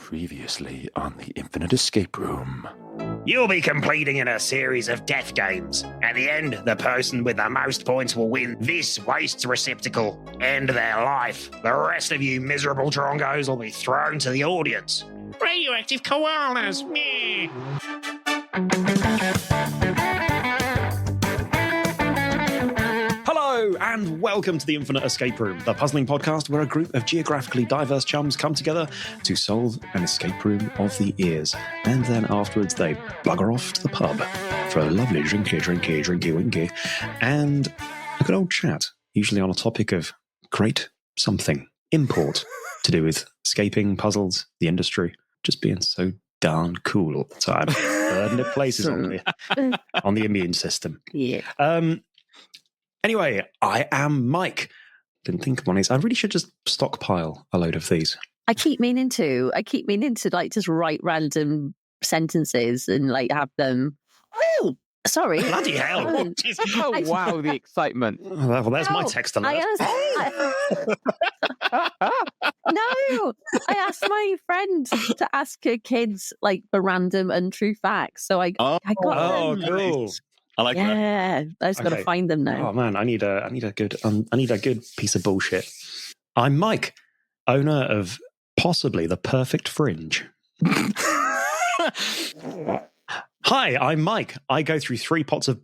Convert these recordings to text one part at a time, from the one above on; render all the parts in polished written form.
Previously on the Infinite Escape Room. You'll be completing in a series of death games. At the end, the person with the most points will win this waste receptacle and their life. The rest of you miserable drongos will be thrown to the audience. Radioactive koalas, meh. Hello, and welcome to the Infinite Escape Room, the puzzling podcast where a group of geographically diverse chums come together to solve an escape room of the ears. And then afterwards they bugger off to the pub for a lovely drinky winky, and a good old chat, usually on a topic of great something, import, to do with escaping, puzzles, the industry, just being so darn cool all the time. Burning it places on the immune system. Yeah. Anyway, I am Mike. Didn't think of one of these. I really should just stockpile a load of these. I keep meaning to like just write random sentences and like have them. Oh, sorry. Bloody hell. Oh, wow, the excitement. Oh, well, there's my text alert. I asked my friend to ask her kids like the random untrue facts. So I got them. Cool. I like that. Yeah, I just got to find them now. Oh man, I need a good piece of bullshit. I'm Mike, owner of possibly the perfect fringe. Hi, I'm Mike. I go through 3 pots of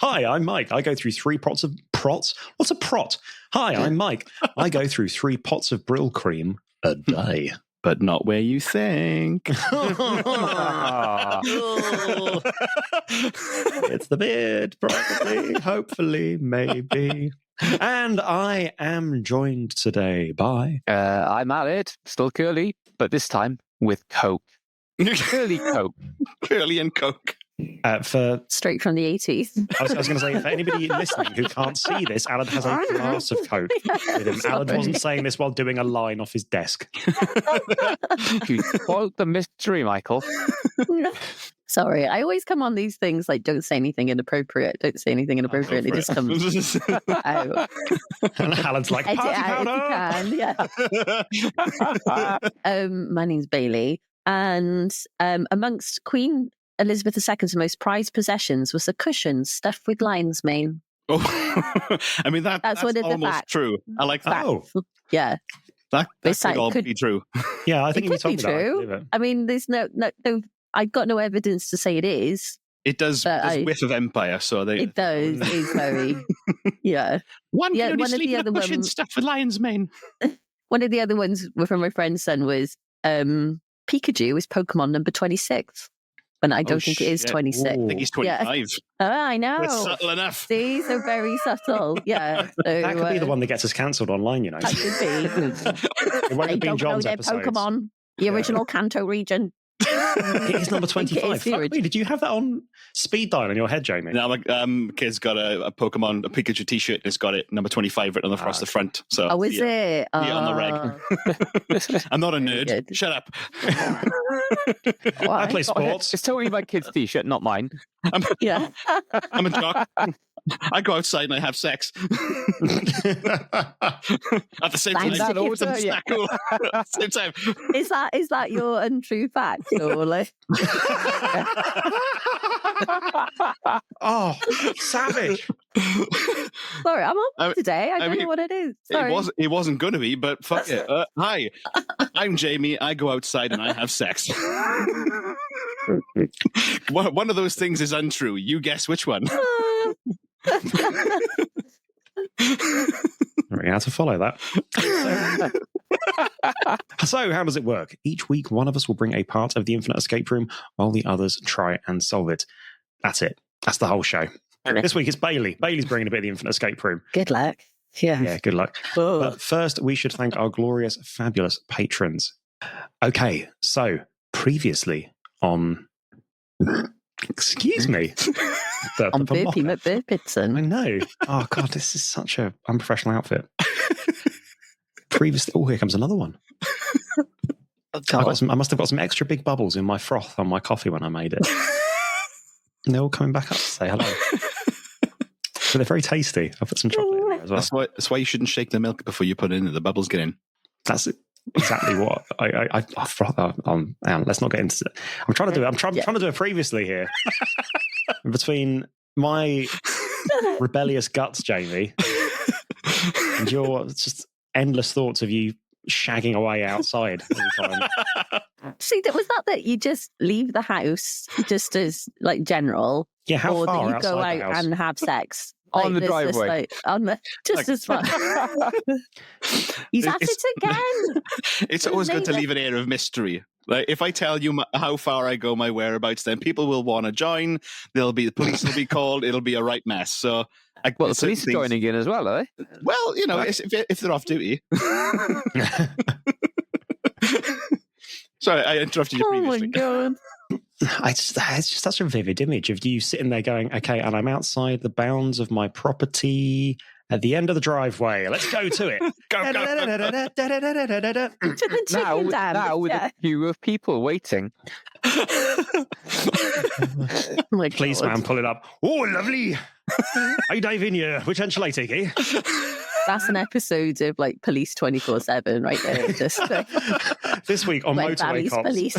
Hi, I'm Mike. I go through 3 pots of prots. What's a prot? Hi, I'm Mike. I go through 3 pots of Brill cream a day. But not where you think. It's the beard, probably, hopefully, maybe. And I am joined today by... I'm at it, still curly, but this time with Coke. Curly Coke. Curly and Coke. For Straight from the 80s. I was going to say, for anybody listening who can't see this, Alan has a glass of Coke with him. Alan wasn't saying this while doing a line off his desk. You spoiled the mystery, Michael. Sorry, I always come on these things like don't say anything inappropriate. Don't say anything inappropriate. It just comes out. And Alan's like, Edit party out if you powder! can, yeah. My name's Bailey, and amongst Queen Elizabeth II's most prized possessions was a cushion stuffed with lion's mane. Oh, I mean, that's one of the almost facts. true. I like that. Oh, Yeah. That It's could all be true. yeah, I think It if you could be told me that, I'd true. believe it. I mean, there's no, I've got no evidence to say it is. It does But whiff of empire, so they... It does. It's very, yeah. One Yeah, can only one of sleep the in a other cushion ones- stuffed with lion's mane. One of the other ones from my friend's son was Pikachu is Pokemon number 26. But I don't think it is shit. 26. I think he's 25. Oh, I know. It's subtle enough. See, so very subtle. Yeah. So, That could be the one that gets us cancelled online, you know. That could be. It won't They have been don't know John's their episodes. Pokemon, the original Kanto region. It is number I think it 25. is the Fuck me, original. did you have that on speed dial in your head, Jamie? Now, my kid's got a Pokemon, a Pikachu t-shirt, and it's got it number 25 written across the front. So, Oh, is it? on the reg. I'm not a nerd. good. Shut up. I play sports. It's totally my kid's t-shirt, not mine. Yeah. I'm a jock. I go outside and I have sex. At the same time, Thanks, I Gibbs, them yeah. snack cool. At the same time. Is that your untrue fact? Or like... Oh, savage. Sorry, I'm on I- today. I don't mean, know what it is. Sorry. It wasn't going to be, but fuck it. Hi, I'm Jamie. I go outside and I have sex. One of those things is untrue. You guess which one. We're going to have to follow that. So, how does it work? Each week, one of us will bring a part of the Infinite Escape Room while the others try and solve it. That's it. That's the whole show. This week it's Bailey. Bailey's bringing a bit of the Infinite Escape Room. Good luck. Yeah. Yeah, good luck. Oh. But first, we should thank our glorious, fabulous patrons. Okay, so previously on... Excuse me. On Burpee I McBurpitson. know. Oh, God, this is such a unprofessional outfit. Previously... Oh, here comes another one. I must have got some extra big bubbles in my froth on my coffee when I made it. And they're all coming back up to say hello. But they're very tasty. I put some chocolate in there as well. That's why you shouldn't shake the milk before you put it in. The bubbles get in. That's it. exactly what let's not get into it. I'm trying to do it previously here. Between my rebellious guts, Jamie, and your just endless thoughts of you shagging away outside all the time. See, was that you just leave the house just as like general? Yeah, how or far that you go outside the out house? and have sex? On the this, driveway. Just as far. He's at it again. It's always good to leave an air of mystery. Like if I tell you how far I go, my whereabouts, then people will want to join. The police will be called. It'll be a right mess. So, the police are joining in as well, are they? Well, if they're off duty. Sorry, I interrupted you previously. Oh my God. It's just such a vivid image of you sitting there going, okay, and I'm outside the bounds of my property at the end of the driveway. Let's go to it. Go. To the chicken dam. Now with a queue of people waiting. Oh my God. Policeman pulling up. Oh, lovely. I dive in here. Which end shall I take, eh? That's an episode of like Police 24/7 right there. Just this week on like Motorway Cops. Police.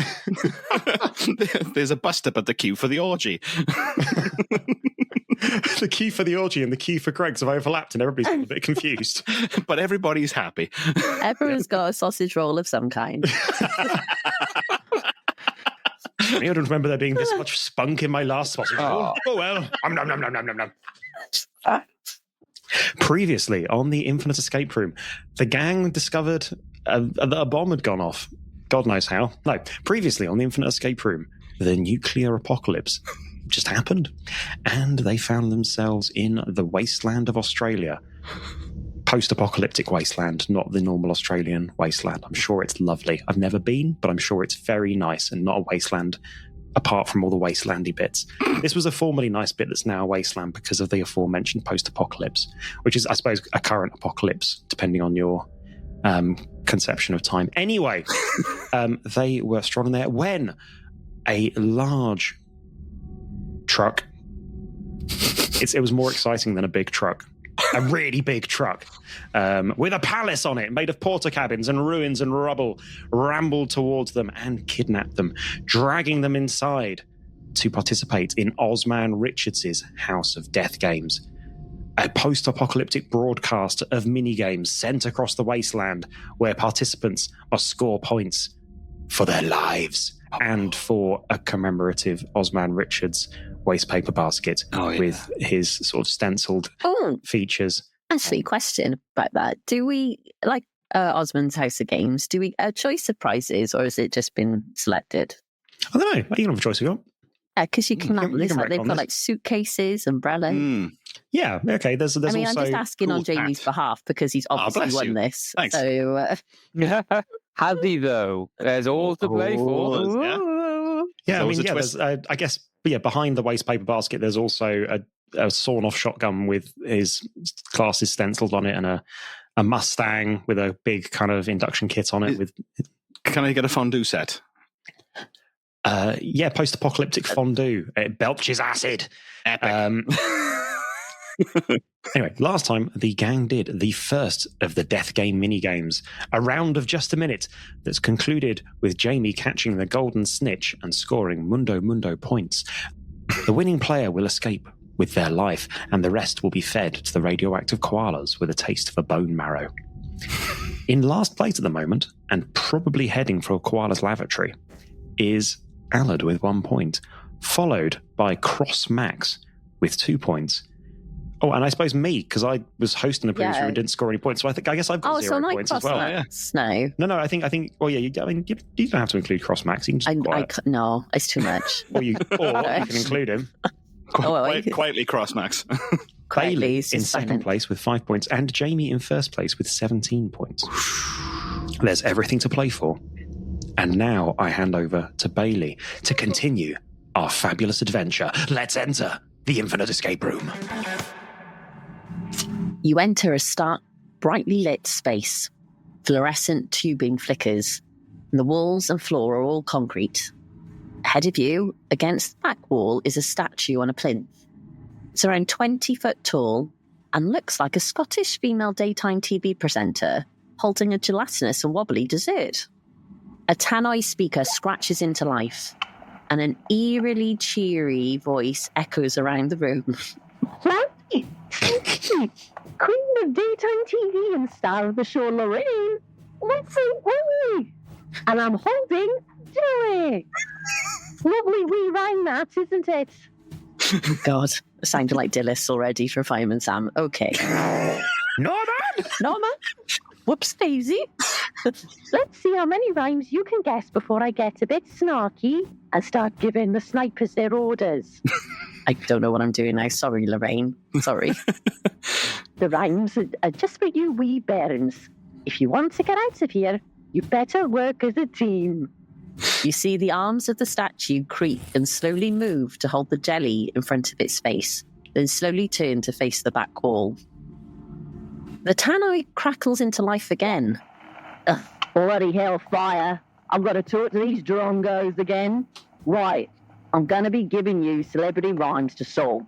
There's a bust up at the queue for the orgy. The queue for the orgy and the queue for Greg's have overlapped and everybody's a bit confused. But everybody's happy. Everyone's got a sausage roll of some kind. I don't remember there being this much spunk in my last sausage roll. Oh well. Nom. Previously, on the Infinite Escape Room, the gang discovered that a bomb had gone off. God knows how. No, previously on the Infinite Escape Room, the nuclear apocalypse just happened. And they found themselves in the wasteland of Australia. Post-apocalyptic wasteland, not the normal Australian wasteland. I'm sure it's lovely. I've never been, but I'm sure it's very nice and not a wasteland apart from all the wastelandy bits. This was a formerly nice bit that's now a wasteland because of the aforementioned post-apocalypse, which is, I suppose, a current apocalypse, depending on your conception of time. Anyway, they were strolling there when a large truck, it was more exciting than a big truck, a really big truck with a palace on it made of porta cabins and ruins and rubble rambled towards them and kidnapped them, dragging them inside to participate in Ozman Richards' House of Death Games, a post-apocalyptic broadcast of mini-games sent across the wasteland where participants must score points for their lives and for a commemorative Ozman Richards waste paper basket with his sort of stenciled features. Actually, question about that. Do we, like Osman's House of Games, do we a choice of prizes or has it just been selected? I don't know. You can have a choice if you want. Yeah, because you can have this, like, they've got like suitcases, umbrellas. Yeah, okay. There's I mean, also I'm just asking on Jamie's behalf because he's obviously won this. Thanks. So, Has he though? There's all to play for. Yeah, I mean, there's, I guess, behind the waste paper basket, there's also a sawn-off shotgun with his classes stenciled on it and a Mustang with a big kind of induction kit on it. Can I get a fondue set? Post-apocalyptic fondue. It belches acid. Epic. Anyway, last time the gang did the first of the death game mini-games, a round of just a minute that's concluded with Jamie catching the golden snitch and scoring mundo points. The winning player will escape with their life, and the rest will be fed to the radioactive koalas with a taste of a bone marrow. In last place at the moment, and probably heading for a koala's lavatory, is Allard with 1 point, followed by Cross Max with 2 points. Oh, and I suppose me, because I was hosting the previous room and didn't score any points, so I guess I've got 0 points as well. No, I think. Well, yeah. You don't have to include Cross Max. You can just no, it's too much. or you can include him. Quietly Cross Max. Bailey in second place with 5 points, and Jamie in first place with 17 points. There's everything to play for. And now I hand over to Bailey to continue our fabulous adventure. Let's enter the Infinite Escape Room. You enter a stark, brightly lit space. Fluorescent tubing flickers, and the walls and floor are all concrete. Ahead of you, against the back wall, is a statue on a plinth. It's around 20 foot tall and looks like a Scottish female daytime TV presenter holding a gelatinous and wobbly dessert. A tannoy speaker scratches into life, and an eerily cheery voice echoes around the room. Queen of daytime TV and star of the show Lorraine. Let's say Willie. And I'm holding Joey. Lovely wee rhyme that, isn't it? God, it sounded like Dillis already for Fireman Sam. Okay. Norman? Whoops daisy. Let's see how many rhymes you can guess before I get a bit snarky and start giving the snipers their orders. I don't know what I'm doing now. Sorry, Lorraine. Sorry. The rhymes are just for you wee bairns. If you want to get out of here, you better work as a team. You see the arms of the statue creak and slowly move to hold the jelly in front of its face, then slowly turn to face the back wall. The tannoy crackles into life again. Bloody hellfire. I've got to talk to these drongos again. Right, I'm going to be giving you celebrity rhymes to solve.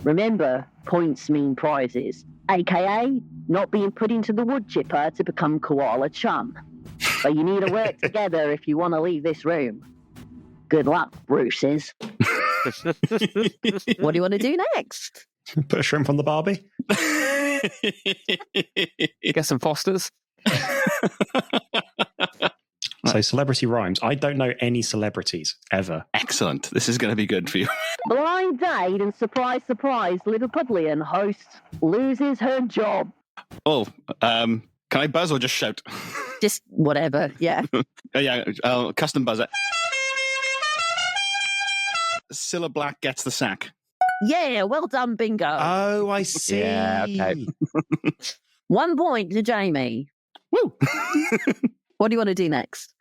Remember, points mean prizes, a.k.a. not being put into the wood chipper to become koala chum. But you need to work together if you want to leave this room. Good luck, Bruces. What do you want to do next? Put a shrimp on the Barbie. Get some Fosters. So celebrity rhymes. I don't know any celebrities ever. Excellent. This is going to be good for you. Blind date and surprise, Liverpudlian host loses her job. Oh, can I buzz or just shout? Just whatever, yeah. Yeah, I'll custom buzz it. Cilla Black gets the sack. Yeah, well done, bingo. Oh, I see. Yeah, okay. 1 point to Jamie. Woo! What do you want to do next?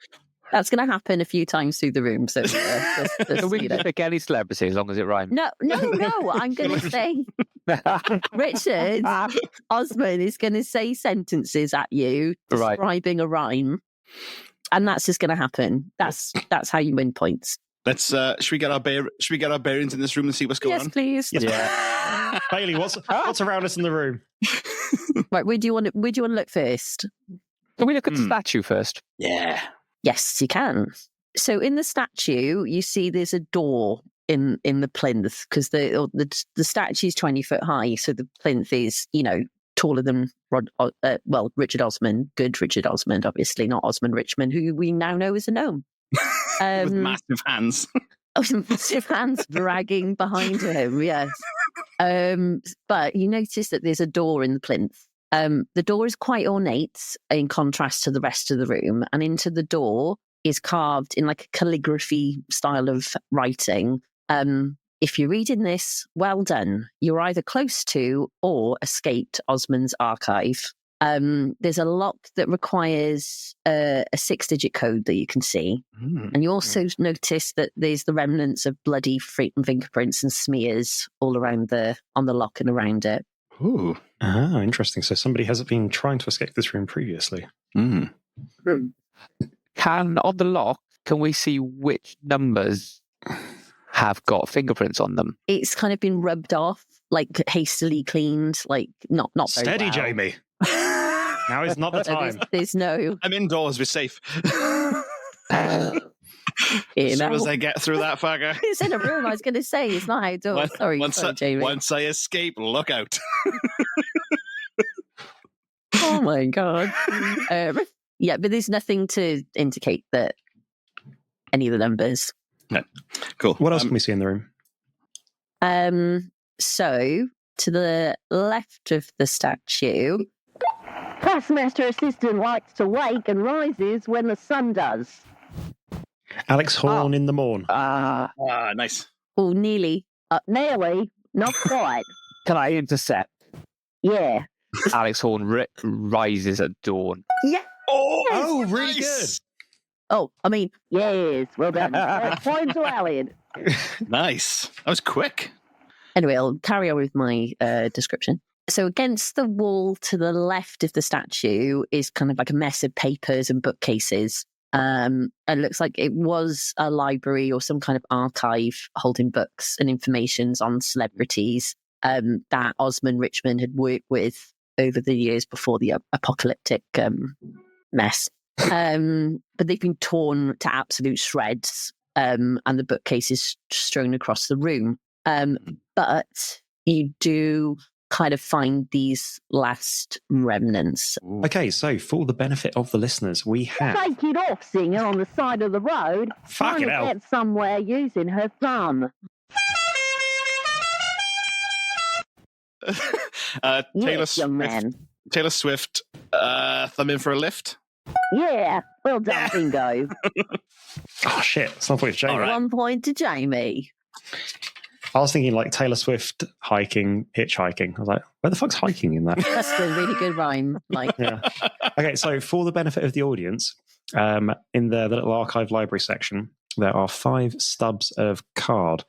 That's going to happen a few times through the room. So Can we pick any celebrity as long as it rhymes? No. I'm going to say Richard Osman is going to say sentences at you describing a rhyme, and that's just going to happen. That's how you win points. Let's. Should we get our bearings in this room and see what's going on? Yes, please. Yes. Yeah. Bailey, what's around us in the room? Right, where do you want to look first? Can we look at the statue first? Yeah. Yes, you can. So in the statue, you see there's a door in the plinth because the statue is 20 foot high, so the plinth is taller than Richard Osman, good Richard Osman, obviously not Osman Richmond, who we now know is a gnome. With massive hands. Massive hands dragging behind him, yes. But you notice that there's a door in the plinth. The door is quite ornate in contrast to the rest of the room, and into the door is carved in like a calligraphy style of writing. If you're reading this, well done. You're either close to or escaped Osman's archive. There's a lock that requires a 6-digit code that you can see. And you also notice that there's the remnants of bloody fingerprints and smears all around on the lock and around it. Ooh. Ah, interesting. So somebody has been trying to escape this room previously. On the lock, can we see which numbers have got fingerprints on them? It's kind of been rubbed off, like hastily cleaned, like not very Steady, well. Jamie. Now is not the time. There's no. I'm indoors. We're safe. As soon as I get through that fucker. It's in a room. I was going to say it's not outdoors. Sorry, Jamie. Once I escape, look out. Oh my god. Yeah, but there's nothing to indicate that any of the numbers. No. Cool. What else can we see in the room? So to the left of the statue, Taskmaster assistant likes to wake and rises when the sun does. Alex Horn in the morn. Nice. Oh, nearly. Nearly, not quite. Can I intercept? Yeah. Alex Horn rises at dawn. Yeah. Oh, really nice. good. Oh, I mean, yes. Well done. Point to Allied. Nice. That was quick. Anyway, I'll carry on with my description. So against the wall to the left of the statue is kind of like a mess of papers and bookcases. It looks like it was a library or some kind of archive holding books and informations on celebrities that Osman Richmond had worked with over the years before the apocalyptic mess. But they've been torn to absolute shreds, and the bookcase is strewn across the room. But you do kind of find these last remnants. Okay, so for the benefit of the listeners, we have... Take it off, singer, on the side of the road. Fucking hell. Get somewhere using her thumb. Yes, young man. Taylor Swift, thumb in for a lift. Yeah, well done, bingo. Oh, shit. It's not point to Jamie. All right. 1 point to Jamie. I was thinking like Taylor Swift hiking, hitchhiking. I was like, where the fuck's hiking in that? That's a really good rhyme. Like, Yeah. Okay, so for the benefit of the audience, in the little archive library section, there are 5 stubs of card,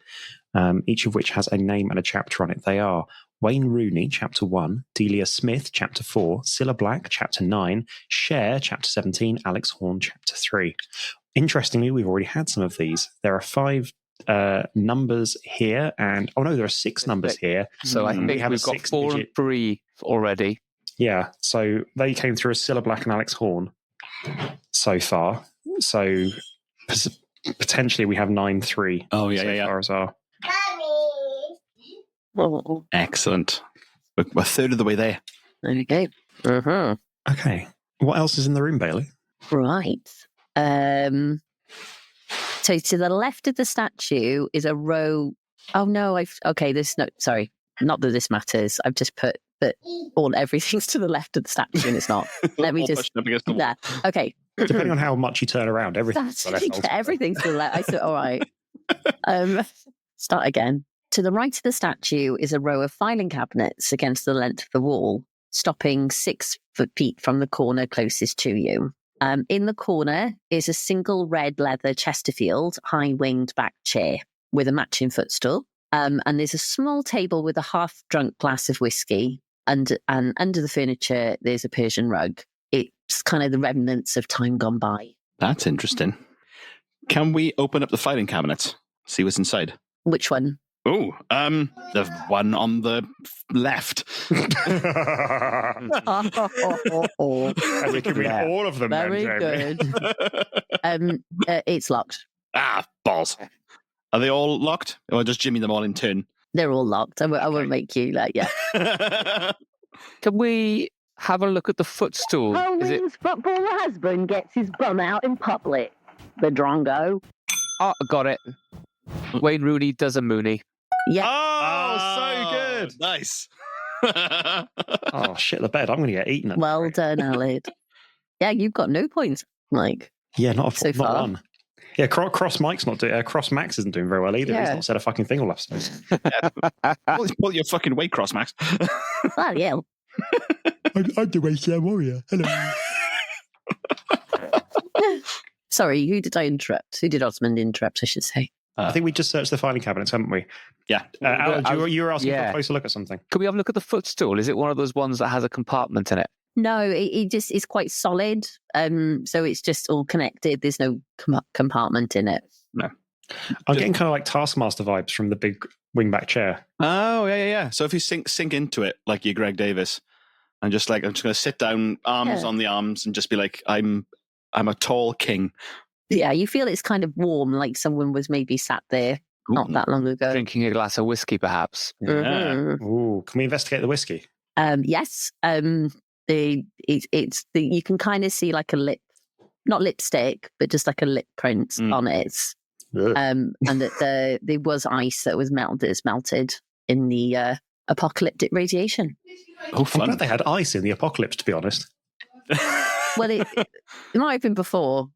each of which has a name and a chapter on it. They are Wayne Rooney, Chapter 1, Delia Smith, Chapter 4, Cilla Black, Chapter 9, Cher, Chapter 17, Alex Horn, Chapter 3. Interestingly, we've already had some of these. There are 5 numbers here, and there are 6 numbers here. So I think we have we've a got 4 and 3 already. Yeah, so they came through as Cilla Black and Alex Horn so far. So potentially we have 9-3. Oh, yeah, yeah. Far as our... oh, Excellent. We're a third of the way there. there we go. Uh-huh. Okay, what else is in the room, Bailey? Right. So to the left of the statue is a row. Oh no, sorry. Not that this matters. I've just put that everything's to the left of the statue and it's not. Let me All just. pushed up against the wall. Yeah. Okay. Depending on how much you turn around, everything's to the left. ultimately. Everything's to the left. I said, all right. Start again. To the right of the statue is a row of filing cabinets against the length of the wall, stopping 6 feet from the corner closest to you. In the corner is a single red leather Chesterfield high-winged back chair with a matching footstool. And there's a small table with a half-drunk glass of whiskey. And under the furniture, there's a Persian rug. It's kind of the remnants of time gone by. That's interesting. Can we open up the filing cabinet? See what's inside? Which one? Oh, the one on the left. And we can read Yeah. all of them. Very then, Jamie. good. It's locked. Ah, balls. Are they all locked? Or just jimmy them all in turn? They're all locked. I won't make you yeah. Can we have a look at the footstool? Is it? Collins' football husband gets his bum out in public. The drongo. Oh, got it. Wayne Rooney does a Mooney. Yeah. Oh, so good. Nice. Oh, shit, the bed. I'm going to get eaten. Well done, Alid. Yeah, you've got no points. Yeah, not so not far. one. Yeah, Cross Max isn't doing very well either. He's Yeah. not said a fucking thing all episode. Pull your fucking weight, Cross Max. Well, yeah. I'm the Wasteland Warrior. Hello. Sorry, who did I interrupt? Who did Osmond interrupt, I should say? I think we just searched the filing cabinets, haven't we? Yeah. Alan, you were asking for Yeah. a closer look at something. Can we have a look at the footstool? Is it one of those ones that has a compartment in it? No, it just is quite solid. So it's just all connected. There's no compartment in it. I'm getting kind of like Taskmaster vibes from the big wingback chair. Oh, yeah. So if you sink into it like you're Greg Davis, and just like, I'm just going to sit down, arms on the arms, and just be like, I'm a tall king. Yeah, you feel it's kind of warm, like someone was maybe sat there not that long ago. Drinking a glass of whiskey, perhaps. Yeah. Mhm. Ooh, can we investigate the whiskey? Yes. You can kind of see like a lip, not lipstick, but just like a lip print on it. And that there was ice that was melted in the apocalyptic radiation. Oh, I'm fun. glad they had ice in the apocalypse, to be honest. Well, it might have been before.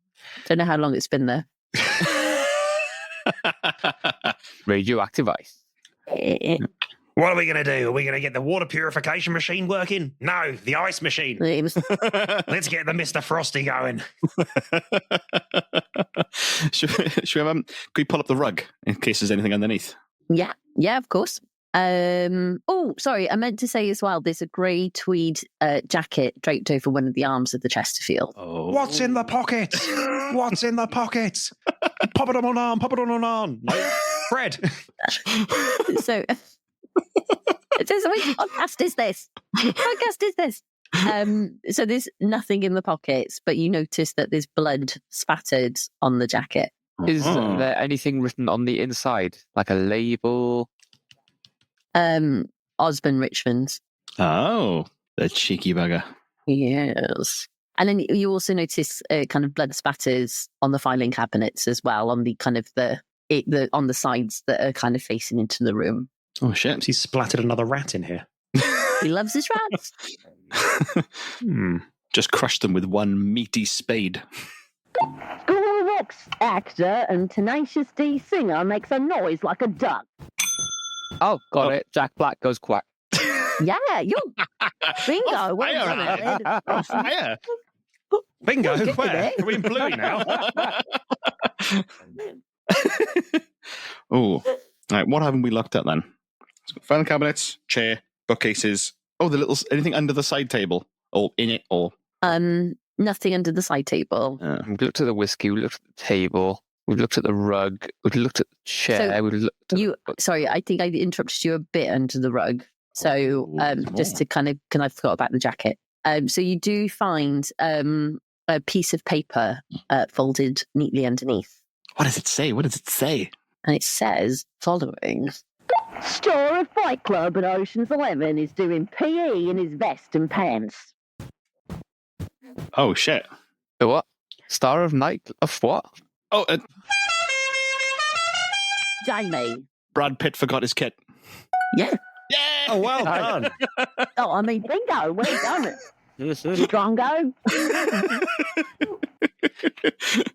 Don't know how long it's been there. Radioactive ice. What are we going to do? Are we going to get the water purification machine working? No, the ice machine. It was, Let's get the Mr. Frosty going. Could we pull up the rug in case there's anything underneath? yeah, of course. Oh, sorry, I meant to say as well, there's a grey tweed jacket draped over one of the arms of the Chesterfield. Oh. What's in the pockets? What's in the pockets? Pop it on an arm. No, Fred. So It says, which podcast is this? Which podcast is this? So there's nothing in the pockets, but you notice that there's blood spattered on the jacket. Is there anything written on the inside, like a label? Osman Richards. Oh, the cheeky bugger. Yes. And then you also notice kind of blood spatters on the filing cabinets as well, on the kind of on the sides that are kind of facing into the room. Oh shit! He's splattered another rat in here. He loves his rats. Just crushed them with one meaty spade. School of Rock actor and Tenacious D singer makes a noise like a duck. Oh, got it. Jack Black goes quack. Yeah, you're bingo. Well done, Ed. Fire! Bingo, Good where? today. Are we in Bluey now? Oh, right. What haven't we looked at then? Filing cabinets, chair, bookcases. Oh, anything under the side table or in it or Nothing under the side table. We've looked at the whiskey, we looked at the table, we've looked at the rug, we've looked at the chair, So we've looked at Sorry, I think I interrupted you a bit under the rug. So just to kind of, I forgot about the jacket. So you do find a piece of paper folded neatly underneath. what does it say? What does it say? And it says following. Star of Fight Club at Ocean's 11 is doing PE in his vest and pants. Oh shit! the what? Star of Night of what? Oh, Jamie. Brad Pitt forgot his kit. Yeah. Yeah. Oh, well done. Oh, I mean, bingo. Well done. Drongo.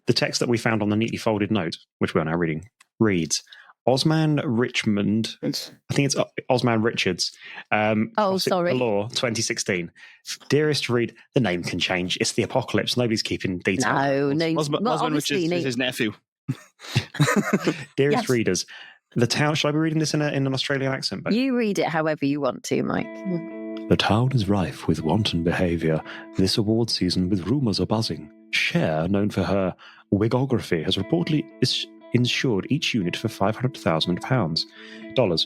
The text that we found on the neatly folded note, which we are now reading, reads, Ozman Richmond, I think it's Ozman Richards. Sorry. Law, 2016. Dearest read, the name can change. It's the apocalypse. Nobody's keeping detail. No. Osman honestly, Richards is his nephew. Dearest Yes. readers, the town, should I be reading this in an Australian accent? But You read it however you want to, Mike. the town is rife with wanton behaviour. This award season with rumours are buzzing. Cher, known for her wigography, has reportedly insured each unit for $500,000.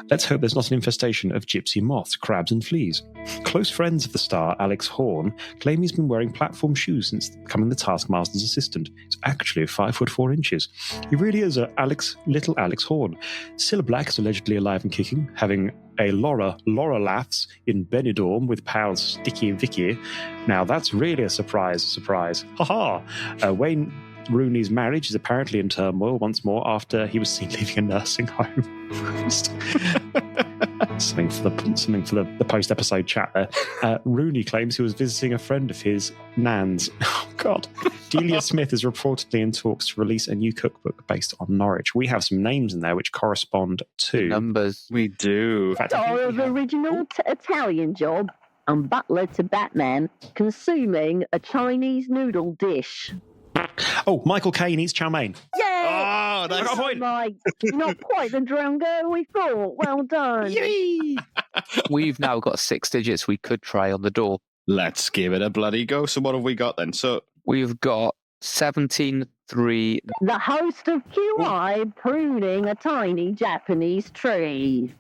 Let's hope there's not an infestation of gypsy moths, crabs and fleas. Close friends of the star, Alex Horn, claim he's been wearing platform shoes since becoming the Taskmaster's assistant. He's actually 5'4". He really is little Alex Horn. Cilla Black is allegedly alive and kicking, having a Laura laughs in Benidorm with pals Sticky and Vicky. Now that's really a surprise. Ha ha! Wayne Rooney's marriage is apparently in turmoil once more after he was seen leaving a nursing home. something for the post-episode chat there. Rooney claims he was visiting a friend of his, Nan's. Oh, God. Delia Smith is reportedly in talks to release a new cookbook based on Norwich. We have some names in there which correspond to... Numbers. We do. In fact, I Star think of we have- original Italian job and butler to Batman consuming a Chinese noodle dish. Oh, Michael Caine eats chow mein. Yay! Oh, I got a nice. point. Mike, not quite the drongo we thought. Well done. We've now got 6 digits we could try on the door. Let's give it a bloody go. So what have we got then? So We've got 17-3. The host of QI pruning a tiny Japanese tree.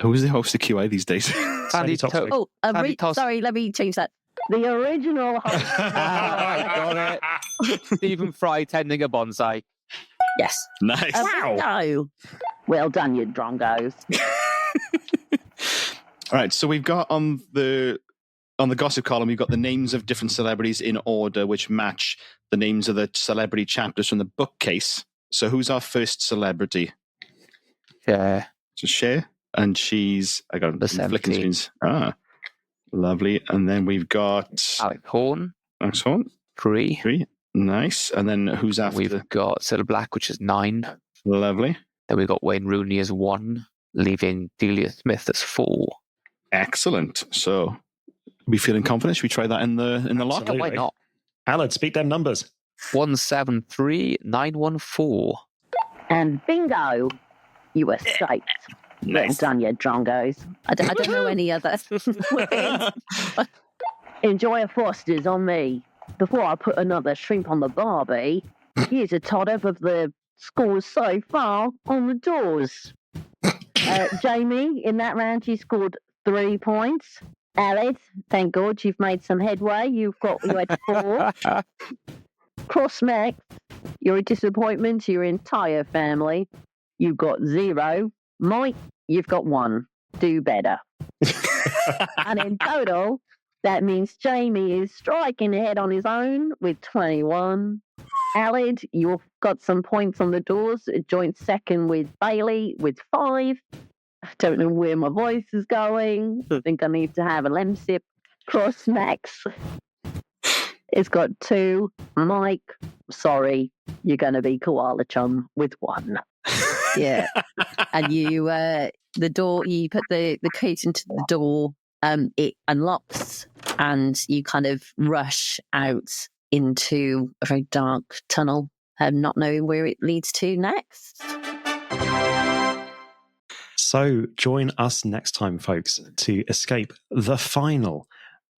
who's the host of QI these days? Sandy Toxic. To- Sandy Toss- Sorry, let me change that. The original host. got it. Stephen Fry tending a bonsai. Yes. Nice. No. Well done, you drongos. All right, so we've got on the gossip column, we've got the names of different celebrities in order which match the names of the celebrity chapters from the bookcase. So who's our first celebrity? Yeah. So Cher, and she's I got The flicking 17. screens. Lovely. And then we've got Alex Horn, Alex Horn, 3. 3. Nice. And then who's after? We've got Cilla Black, which is 9. Lovely. Then we've got Wayne Rooney as 1, leaving Delia Smith as 4. Excellent. So we feeling confident? Should we try that in the lot? Absolutely. Why not? Alan, speak them numbers. 173-914. And bingo, you escaped. Well Nice. done, you drongos. I don't know any other. Enjoy a Foster's on me. Before I put another shrimp on the barbie, here's a tot up of the scores so far on the doors. Jamie, in that round, you scored 3 points. Alice, thank God you've made some headway. You had 4. Crossmax, you're a disappointment to your entire family. You've got 0. Mike, you've got 1. Do better. And in total, that means Jamie is striking ahead on his own with 21. Alid, you've got some points on the doors, joint second with Bailey with 5. I don't know where my voice is going. I think I need to have a lemsip. Crossmax, it's got 2. Mike, sorry, you're going to be koala chum with 1. Yeah. And you, the door, you put the coat into the door, it unlocks and you kind of rush out into a very dark tunnel, not knowing where it leads to next. So join us next time, folks, to escape the final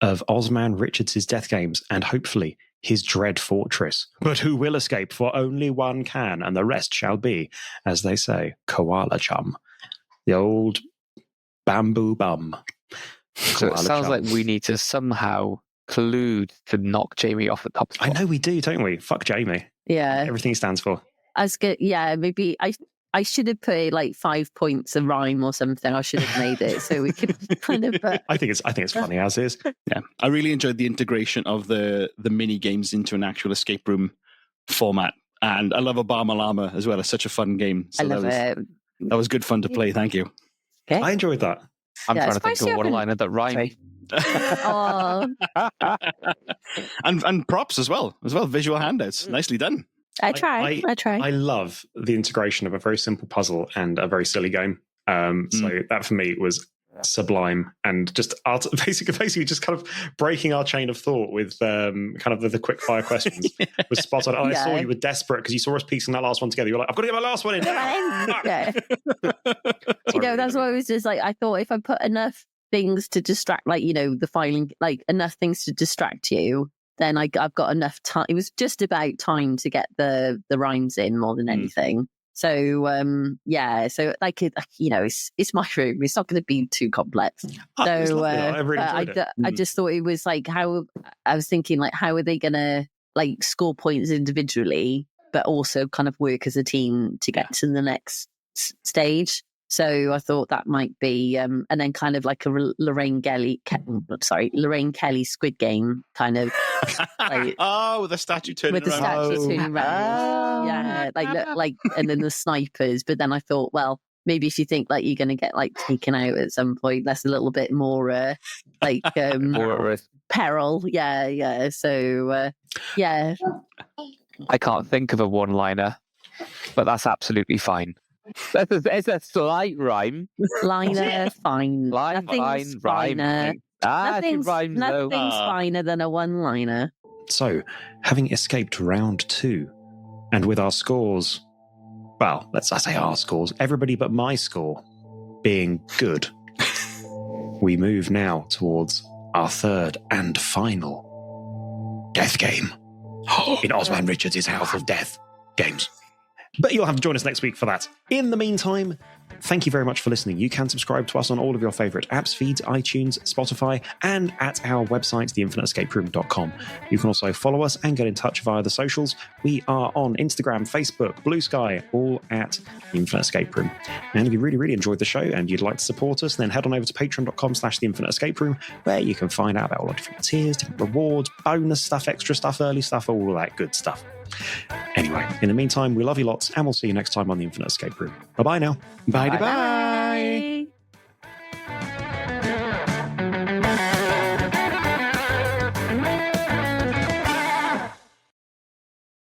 of Ozman Richards' death games and hopefully his dread fortress. But who will escape? For only one can, and the rest shall be, as they say, koala chum. The old bamboo bum. So it sounds like we need to somehow collude to knock Jamie off the top spot. I know we do, don't we? Fuck Jamie. Yeah. Everything he stands for. I was good. Yeah, maybe I should have put like 5 points of rhyme or something. I should have made it so we could kind of. I think it's funny as is. Yeah, I really enjoyed the integration of the mini games into an actual escape room format, and I love Obama Llama as well. It's such a fun game. So I love it. That was good fun to play. Thank you. Okay. I enjoyed that. I'm trying to think of one liner that rhymes. Oh, and props as well. Visual handouts. Nicely done. I try. I love the integration of a very simple puzzle and a very silly game. So that for me was sublime, and just basically just kind of breaking our chain of thought with kind of the quick fire questions was spot on. I saw you were desperate because you saw us piecing that last one together. You're like, I've got to get my last one in. Yeah. That's why I was just like, I thought if I put enough things to distract, like, the filing, like enough things to distract you, then I've got enough time. It was just about time to get the rhymes in more than anything. So so like it's my room. It's not going to be too complex. So I really enjoyed it. I just thought it was like how I was thinking, like, how are they going to like score points individually, but also kind of work as a team to get to the next stage. So I thought that might be, and then kind of like a Lorraine Kelly Squid Game kind of. Like, with the statue turning around. With the statue turning around. Yeah, like, and then the snipers. But then I thought, well, maybe if you think like you're going to get like taken out at some point, that's a little bit more more peril. Yeah. So yeah. I can't think of a one-liner, but that's absolutely fine. It's a slight rhyme. Liner, fine. Line, Nothing's rhyme. Nothing's rhymes, finer than a one-liner. So, having escaped round 2, and with our scores, well, I say our scores, everybody but my score being good, we move now towards our third and final death game in Ozman Richards' House of Death games. But you'll have to join us next week for that. In the meantime, thank you very much for listening. You can subscribe to us on all of your favourite apps, feeds, iTunes, Spotify, and at our website, theinfiniteescaperoom.com. You can also follow us and get in touch via the socials. We are on Instagram, Facebook, Blue Sky, all at The Infinite Escape Room. And if you really, really enjoyed the show and you'd like to support us, then head on over to patreon.com/The Infinite Escape Room, where you can find out about all the different tiers, different rewards, bonus stuff, extra stuff, early stuff, all that good stuff. Anyway, in the meantime, we love you lots, and we'll see you next time on The Infinite Escape Room. Bye-bye now. Bye-bye.